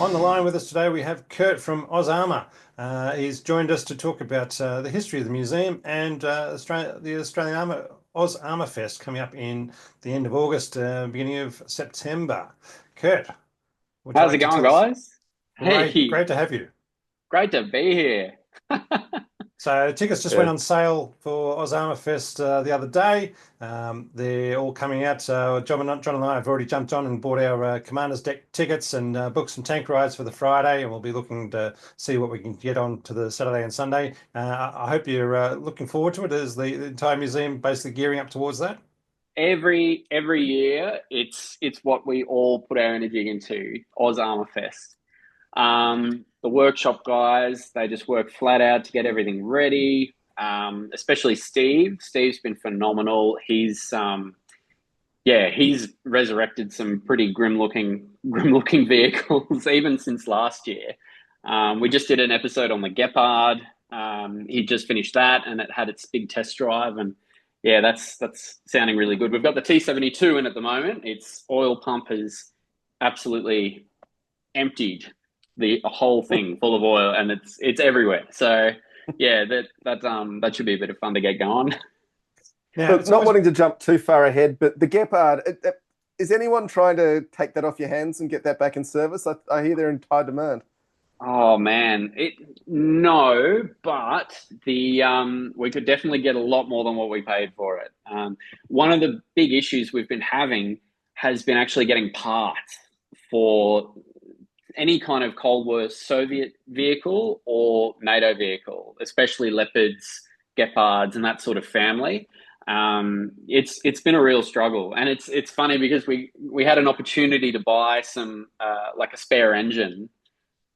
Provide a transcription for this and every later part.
On the line with us today, we have Kurt from AusArmour. He's joined us to talk about the history of the museum and the Australian Armour AusArmour Fest coming up in the end of August, beginning of September. Kurt, would you How's it like to going, tell us? guys? Great, Hey, great to have you. great to be here. So tickets just went Yeah. on sale for AusArmour Fest the other day. They're all coming out. So John and I have already jumped on and bought our Commander's Deck tickets and booked some tank rides for the Friday, and we'll be looking to see what we can get on to the Saturday and Sunday. I hope you're looking forward to it. Is the entire museum basically gearing up towards that? Every year, it's what we all put our energy into. AusArmour Fest. The workshop guys, they just work flat out to get everything ready. Especially Steve. Steve's been phenomenal. He's resurrected some pretty grim looking vehicles even since last year. We just did an episode on the Gepard. He just finished that, and it had its big test drive, and yeah, that's sounding really good. We've got the T72 in at the moment. Its oil pump has absolutely emptied the whole thing full of oil, and it's everywhere. So yeah, that should be a bit of fun to get going. Now, Look, it's not always wanting to jump too far ahead, but the Gepard, is anyone trying to take that off your hands and get that back in service? I hear they're in high demand. Oh man, it no, but the we could definitely get a lot more than what we paid for it. One of the big issues we've been having has been actually getting parts for any kind of Cold War Soviet vehicle or NATO vehicle, especially Leopards, Gepards, and that sort of family. It's been a real struggle, and it's funny because we had an opportunity to buy some like a spare engine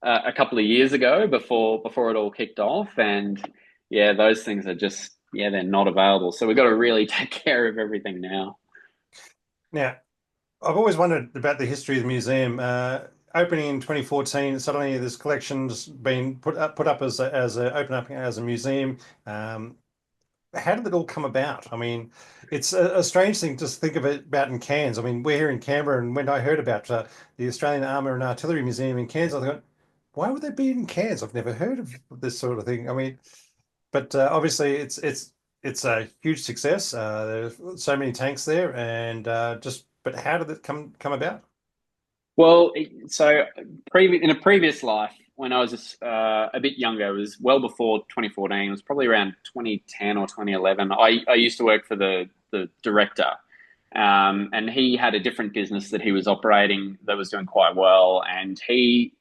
a couple of years ago before it all kicked off, and yeah, those things are just they're not available. So we've got to really take care of everything now. now. I've always wondered about the history of the museum. Opening in 2014, suddenly this collection's been put up as a open up as a museum. Um, how did it all come about? I mean, it's a strange thing to think of it about in Cairns. I mean, we're here in Canberra, and when I heard about the Australian Armour and Artillery Museum in Cairns, I thought, why would they be in Cairns? I've never heard of this sort of thing. I mean, but obviously it's a huge success. There's so many tanks there, and just but how did it come about? Well, in a previous life, when I was a bit younger, it was well before 2014. It was probably around 2010 or 2011. I used to work for the director, and he had a different business that he was operating that was doing quite well. And he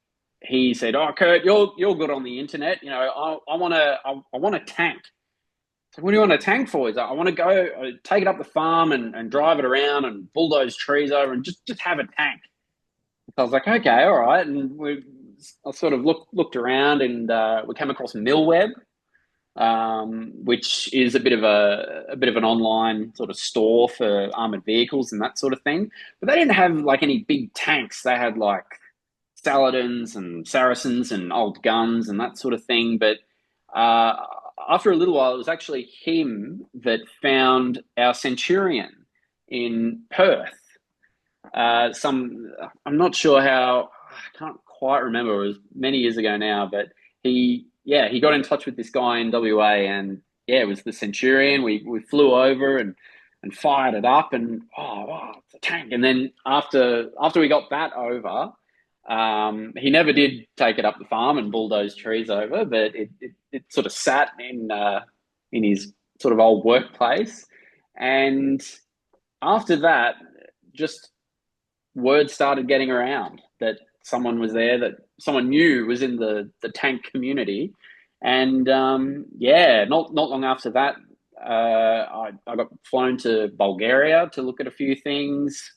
said, "Oh, Kurt, you're good on the internet. You know, I want a tank." So what do you want a tank for? He's like, I want to go take it up the farm and drive it around and bulldoze trees over and just have a tank. I was like, okay, all right. And I sort of looked around, and we came across Millweb, which is a bit of an online sort of store for armored vehicles and that sort of thing. But they didn't have like any big tanks. They had like Saladins and Saracens and old guns and that sort of thing. But uh, after a little while, it was actually him that found our Centurion in Perth. I'm not sure how, I can't quite remember. It was many years ago now, but he got in touch with this guy in WA, and yeah, it was the Centurion. We flew over and fired it up, and oh wow, it's a tank. And then after we got that over, he never did take it up the farm and bulldoze trees over, but it sort of sat in his sort of old workplace, and after that, just word started getting around that someone was there that someone knew was in the tank community, and not long after that, I got flown to Bulgaria to look at a few things,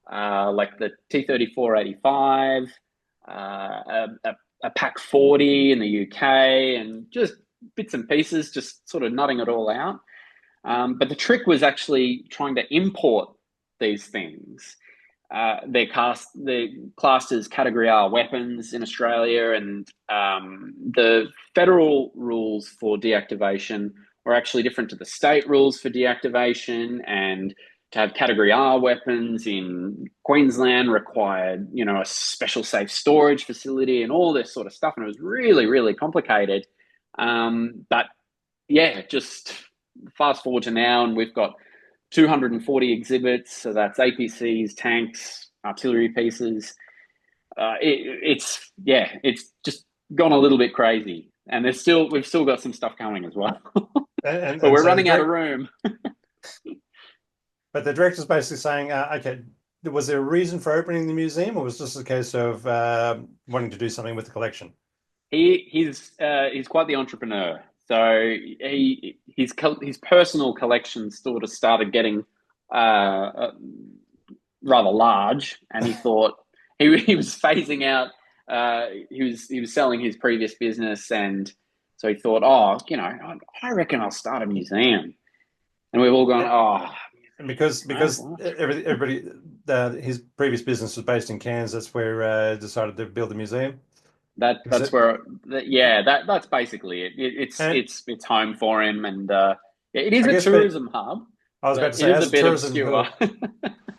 like the T-34-85, a Pack 40 in the UK, and just bits and pieces, just sort of nutting it all out. But the trick was actually trying to import these things. They're classed as Category R weapons in Australia, and the federal rules for deactivation were actually different to the state rules for deactivation. And to have Category R weapons in Queensland required, a special safe storage facility and all this sort of stuff. And it was really, really complicated. But yeah, just fast forward to now, and we've got 240 exhibits. So that's APCs, tanks, artillery pieces. It's just gone a little bit crazy. And we've still got some stuff coming as well. But we're running out of room. But the director's basically saying, okay, was there a reason for opening the museum, or was this a case of wanting to do something with the collection? He's quite the entrepreneur. So his personal collection sort of started getting rather large, and he thought he was phasing out. He was selling his previous business, and so he thought, I reckon I'll start a museum. And we've all gone, And because everybody his previous business was based in Cairns, that's where decided to build the museum. That's basically it. It's home for him, and it is a tourism hub. I was about to say, it is a bit obscure.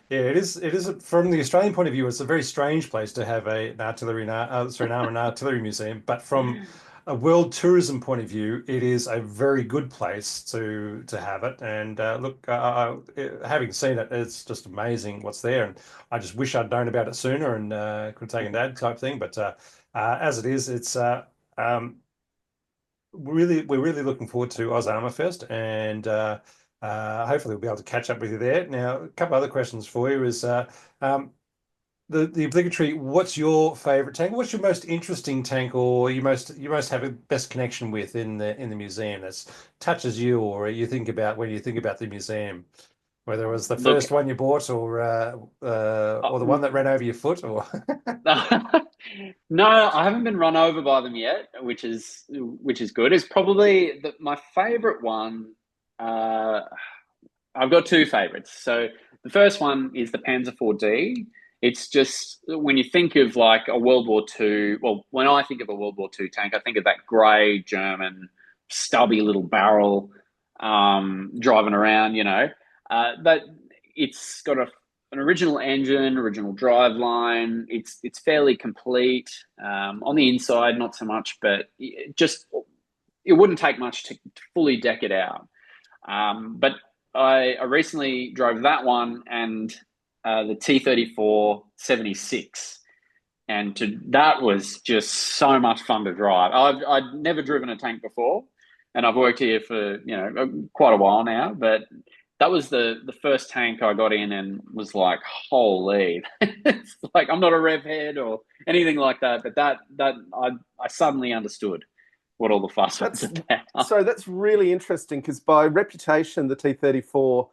Yeah, it is. It is from the Australian point of view. It's a very strange place to have an armor and artillery museum, but from a world tourism point of view, it is a very good place to have it. And look, having seen it, it's just amazing what's there. And I just wish I'd known about it sooner and could have taken that type thing. But as it is, it's we're really looking forward to AusArmour Fest, and hopefully we'll be able to catch up with you there. Now, a couple other questions for you is the obligatory, what's your favorite tank? What's your most interesting tank, or you most have a best connection with in the museum that touches you, or you think about when you think about the museum, whether it was the first one you bought, or the one that ran over your foot, or No, I haven't been run over by them yet, which is good. It's probably my favorite one. I've got two favorites. So the first one is the Panzer IV-D. It's just, when you think of like a World War II, well, when I think of a World War II tank, I think of that grey German stubby little barrel driving around, but it's got an original engine, original driveline. It's fairly complete. On the inside, not so much, but it wouldn't take much to fully deck it out. But I recently drove that one and the T-34-76, and that was just so much fun to drive. I'd never driven a tank before, and I've worked here for quite a while now, but that was the first tank I got in and was like, holy, it's like, I'm not a rev head or anything like that, but that I suddenly understood what all the fuss was about. So that's really interesting, because by reputation, the T-34,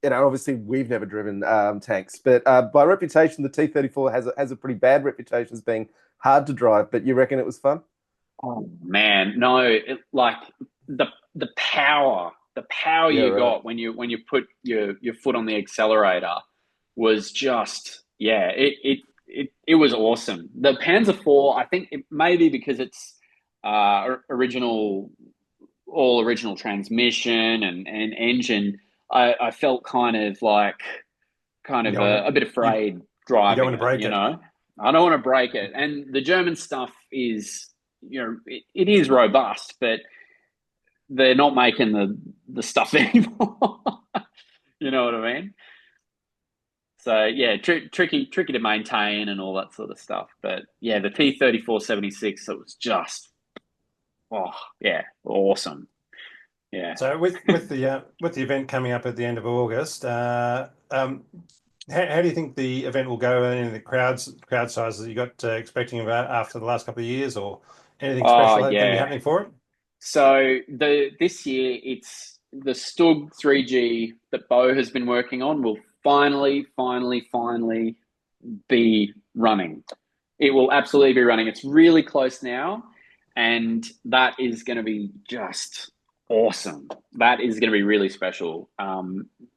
obviously we've never driven tanks, but by reputation, the T-34 has a pretty bad reputation as being hard to drive. But you reckon it was fun? Oh man, no! Like the power you got when you put your foot on the accelerator was just, it was awesome. The Panzer IV, I think it may be because it's original transmission and engine. I felt kind of a bit afraid driving. You don't want to break it. I don't want to break it. And the German stuff is, it is robust, but they're not making the stuff anymore. You know what I mean? So yeah, tricky to maintain and all that sort of stuff. But yeah, the T-34-76, it was just, awesome. Yeah. So with the event coming up at the end of August, how do you think the event will go, and the crowd sizes you got expecting about after the last couple of years, or anything special going to be happening for it? So this year, it's the Stug 3G that Bo has been working on will finally be running. It will absolutely be running. It's really close now, and that is going to be just awesome. That is going to be really special.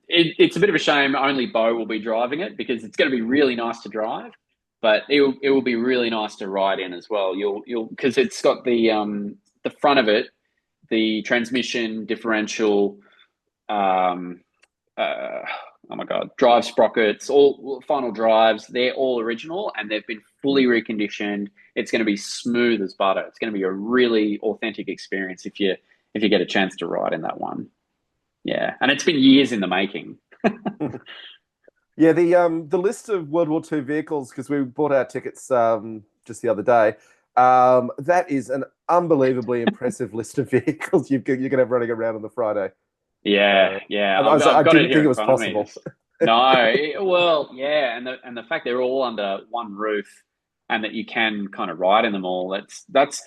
It's a bit of a shame only Bo will be driving it, because it's going to be really nice to drive, but it will be really nice to ride in as well. You'll because it's got the front of it, the transmission differential oh my God, drive sprockets, all final drives. They're all original and they've been fully reconditioned. It's going to be smooth as butter. It's going to be a really authentic experience if you get a chance to ride in that one. Yeah, and it's been years in the making. Yeah, the list of World War II vehicles, because we bought our tickets just the other day. That is an unbelievably impressive list of vehicles you're going to have running around on the Friday. Yeah, yeah. I got it didn't here think it in was front of me. possible. Well, yeah, and the fact they're all under one roof and that you can kind of ride in them all. That's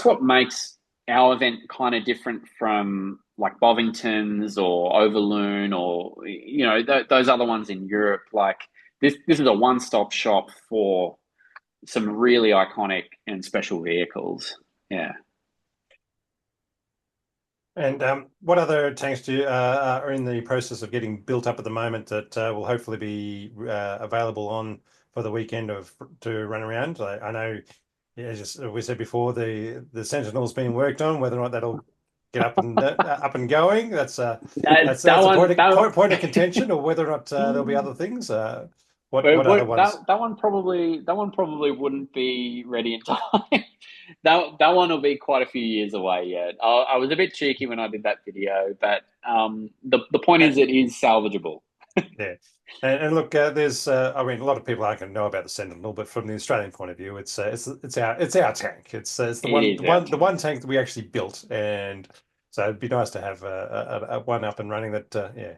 what makes our event kind of different from like Bovington's or Overloon or those other ones in Europe. Like this is a one-stop shop for some really iconic and special vehicles. Yeah. And what other tanks are in the process of getting built up at the moment that will hopefully be available on for the weekend to run around? I know, yeah, as we said before, the Sentinel's being worked on. Whether or not that'll get up and going, that's a point of contention, or whether or not there'll be other things. What other ones? That one probably wouldn't be ready in time. That one will be quite a few years away yet. I was a bit cheeky when I did that video, but the point is it is salvageable. Yeah, and look, there's I mean, a lot of people aren't going to know about the Sentinel, but from the Australian point of view, it's our tank. It's the one tank that we actually built, and so it'd be nice to have a one up and running that yeah.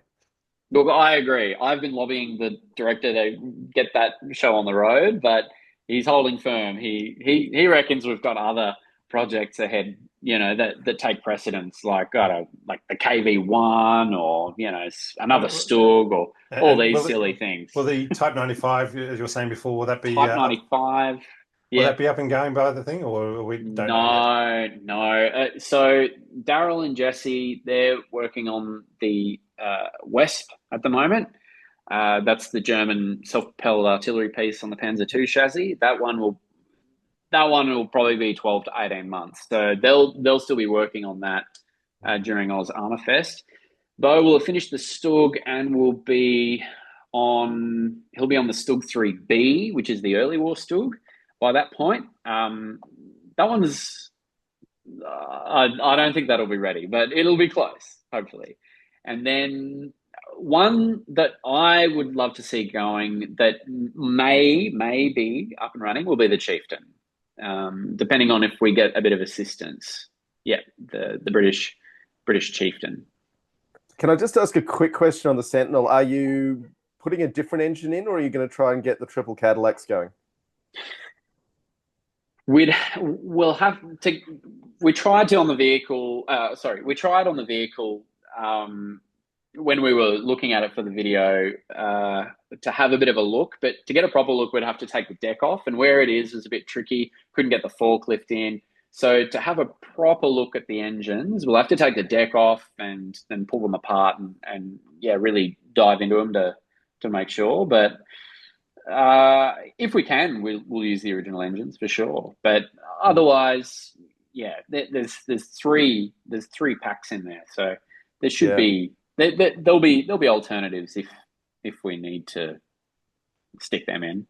Look, I agree. I've been lobbying the director to get that show on the road, but he's holding firm. He reckons we've got other projects ahead, that take precedence, like like the KV1 or another Stug or all these silly things. Well, the Type 95, as you were saying before, will that be Type 95? Will that be up and going by the thing, or we don't know yet? No. So Daryl and Jesse, they're working on the Wesp at the moment. That's the German self-propelled artillery piece on the Panzer II chassis. That one will probably be 12 to 18 months. So they'll still be working on that during AusArmour Fest. Bo will have finished the Stug and he'll be on the Stug 3B, which is the early war Stug. By that point, that one's I don't think that'll be ready, but it'll be close, hopefully. And then one that I would love to see going that may be up and running will be the Chieftain, depending on if we get a bit of assistance. Yeah, the British Chieftain. Can I just ask a quick question on the Sentinel? Are you putting a different engine in, or are you going to try and get the triple Cadillacs going? We'll have to. We tried on the vehicle. We tried on the vehicle when we were looking at it for the video to have a bit of a look. But to get a proper look, we'd have to take the deck off, and where it is a bit tricky. Couldn't get the forklift in. So to have a proper look at the engines, we'll have to take the deck off and then pull them apart and really dive into them to make sure. But if we can, we'll use the original engines for sure. But otherwise, yeah, there's three packs in there, so there should be there'll be alternatives if we need to stick them in.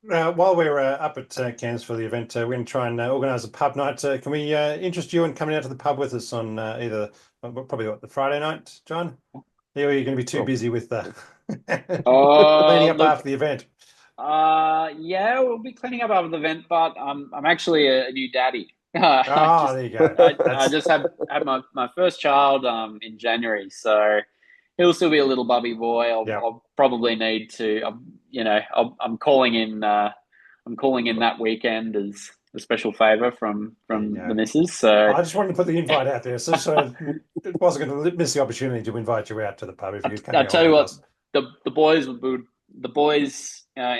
Now, while we're up at Cairns for the event, we're going to try and organise a pub night. Can we interest you in coming out to the pub with us on probably the Friday night, John? Yeah, you're going to be too busy with cleaning up after the event. Yeah, we'll be cleaning up after the event, but I'm actually a new daddy. There you go. I just had my first child in January, so he'll still be a little bubby boy. I'll probably need to, I'm calling in that weekend as a special favour from the missus. So I just wanted to put the invite out there, so it wasn't going to miss the opportunity to invite you out to the pub if you could. I tell you what, the boys in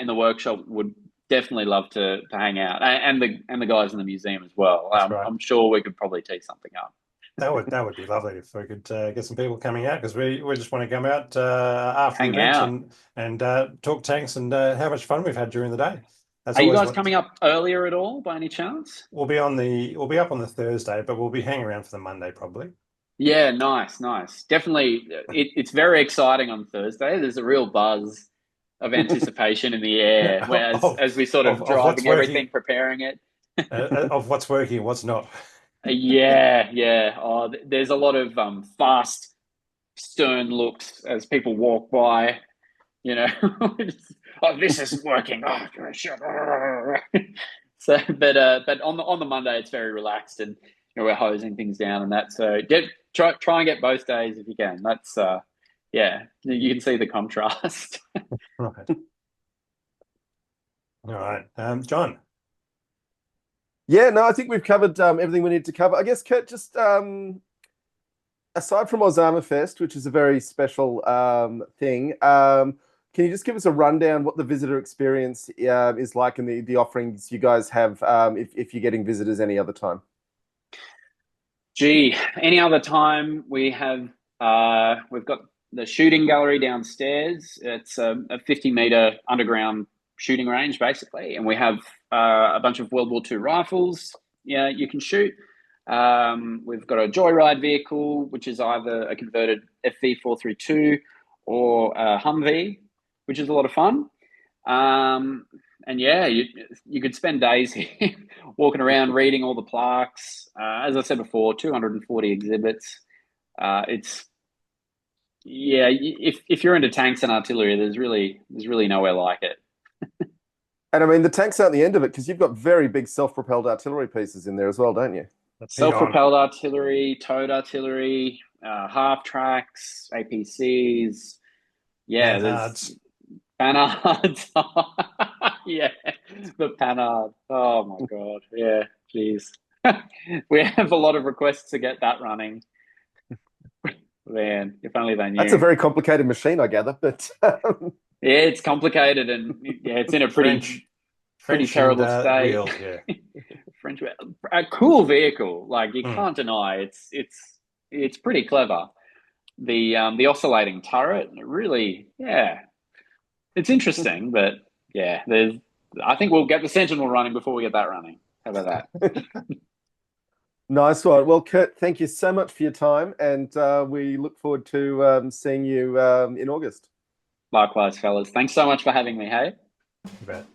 the workshop would definitely love to hang out, and the guys in the museum as well. Right. I'm sure we could probably tee something up. That would be lovely if we could get some people coming out, because we just want to come out after the event and talk tanks and how much fun we've had during the day. Are you guys coming up earlier at all by any chance? We'll be up on the Thursday, but we'll be hanging around for the Monday probably. Yeah, nice. Definitely, it's very exciting on Thursday. There's a real buzz of anticipation in the air, whereas of, as we sort of of what's driving everything, working, preparing it. of what's working and what's not. Yeah. Oh, there's a lot of fast, stern looks as people walk by. You know, oh, this isn't working. Oh, shit. So, but on the Monday, it's very relaxed, and we're hosing things down and that. So try and get both days if you can. That's yeah, you can see the contrast. Right. All right. John. Yeah, no, I think we've covered everything we need to cover. I guess, Kurt, just aside from AusArmour Fest, which is a very special thing, can you just give us a rundown what the visitor experience is like and the offerings you guys have if you're getting visitors any other time? Gee, any other time we've got the shooting gallery downstairs. It's a 50-meter underground shooting range basically, and we have a bunch of World War II rifles. Yeah, you can shoot. We've got a joyride vehicle, which is either a converted FV432 or a Humvee, which is a lot of fun. And yeah, you could spend days here walking around reading all the plaques. As I said before, 240 exhibits. It's yeah, if you're into tanks and artillery, there's really nowhere like it. And I mean, the tanks aren't the end of it because you've got very big self-propelled artillery pieces in there as well, don't you? Self-propelled artillery, towed artillery, half tracks, APCs. Yeah, there's Panhards. Yeah, the Panhard. Oh my God. Yeah, geez. We have a lot of requests to get that running. Man, if only they knew. That's a very complicated machine, I gather, but yeah, it's complicated and yeah, it's in a pretty terrible state. Wheels, yeah. French, a cool vehicle. Like you can't deny it's pretty clever. The oscillating turret, really, yeah, it's interesting, but yeah, I think we'll get the Sentinel running before we get that running. How about that? Nice one. Well, Kurt, thank you so much for your time, and we look forward to seeing you in August. Likewise, fellas. Thanks so much for having me. Hey. You bet.